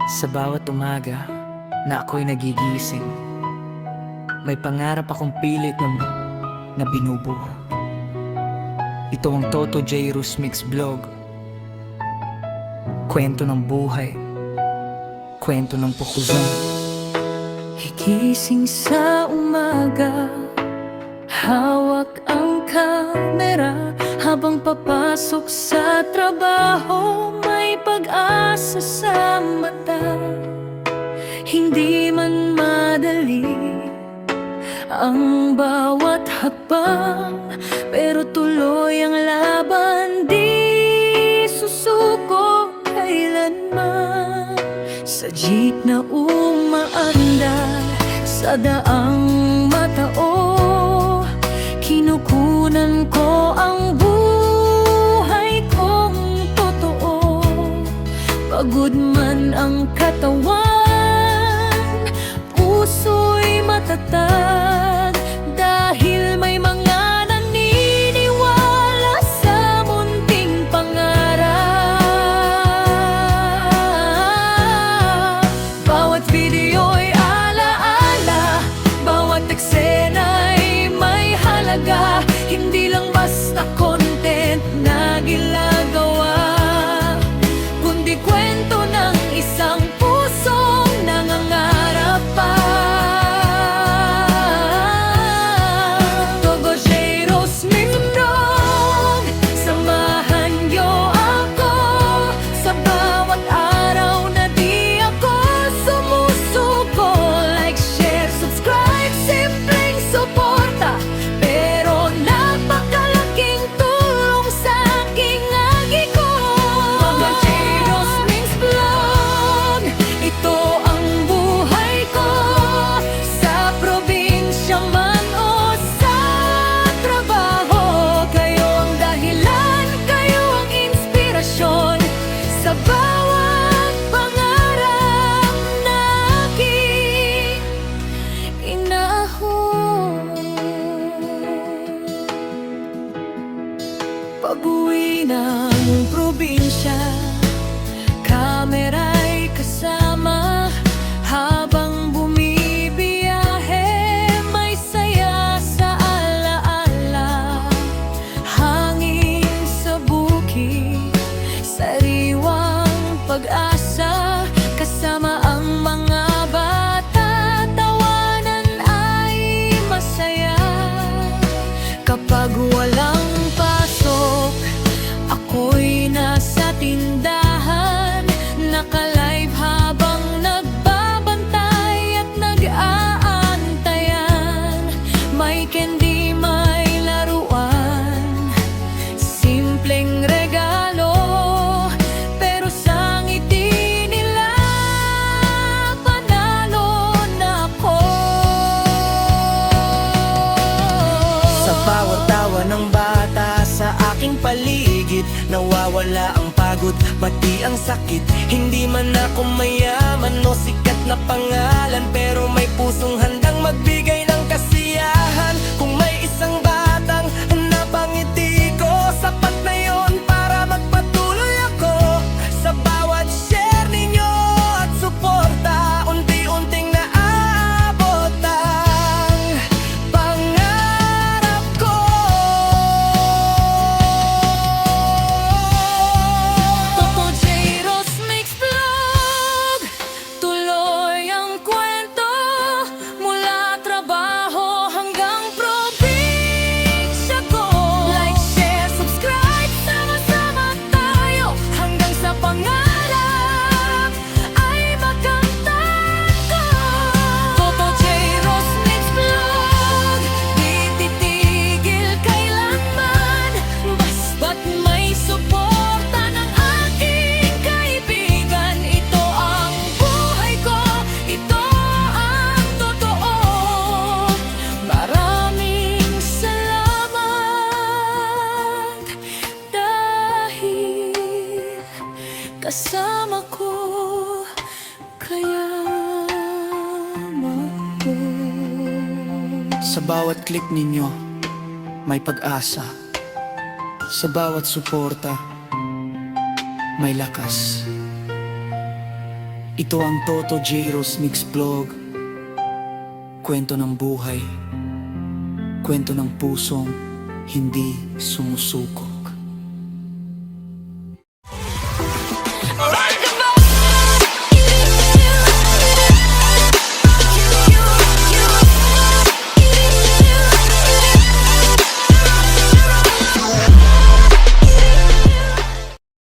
Sa bawat umaga na ako'y nagigising, may pangarap akong pilit na binubuo. Ito ang Toto J. Rusmix Vlog. Kwento ng buhay, kwento ng pukuzan. Higising sa umaga, hawak ang kamera, habang papasok sa trabaho, may pag-asa sa mata. Hindi man madali ang bawat hakbang, pero tuloy ang laban, di susuko kailanman. Sa jeep na umaandar sa daang matao, kinukunan ko ang buhay kong totoo. Pagod man ang katawan, puso'y matatag, dahil may mga naniniwala sa munting pangarap. Bawat video'y alaala, bawat eksena'y may halaga. Hindi lang basta content na ginagawa, kundi kwento ng isang pusong nangangarap pa. Toto J. Rusmix Vlog, samahan niyo ako sa bawat araw na di ako sumusuko. Like, share, subscribe, simpleng suporta, pero napakalaking tulong sa aking agiko. Toto J. Rusmix Vlog, ito ang buhay ko, sa probinsya man o sa trabaho. Kayo ang dahilan, kayo ang inspirasyon sa bawat pangarap na aking inahon. Pag-uwi ng probinsya, kamera'y kasama, habang bumibiyahe, may saya sa alaala. Hangin sa bukid, sariwang pag-asa, kasama ang mga bata, tawanan ay masaya. Kapag walang pasok, ako'y nasa tindahan, naka-live habang nagbabantay at nag-aantayan. May candy, may laruan, simpleng regalo, pero sa ngiti nila, panalo na ako. Sa bawat tawa ng bata sa aking paligid, nawawala ang pagod, pati ang sakit. Hindi man ako mayaman o sikat na pangalan, pero may pusong handang magbigay ng kasiyahan. Kung may isang batang napangiti ko, sapat na yon para magpatuloy ako. Sa bawat share ninyo at suporta, unti-unting naaabot ang pangarap ko. Toto J. Rusmix Vlog, tuloy ang kwento, mula trabaho hanggang probinsya ko. Like, share, subscribe, sama-sama tayo, hanggang sa pangarap ay makamtan ko. Toto J. Rusmix Vlog, di titigil kailanman, basta't may suporta ng aking kaibigan. Ito ang buhay ko, ito ang totoo. Maraming salamat, dahil kasama ko, kaya sa bawat click ninyo, may pag-asa. Sa bawat suporta, may lakas. Ito ang Toto Jairos Mix Vlog. Kwento ng buhay, kwento ng pusong hindi sumusuko.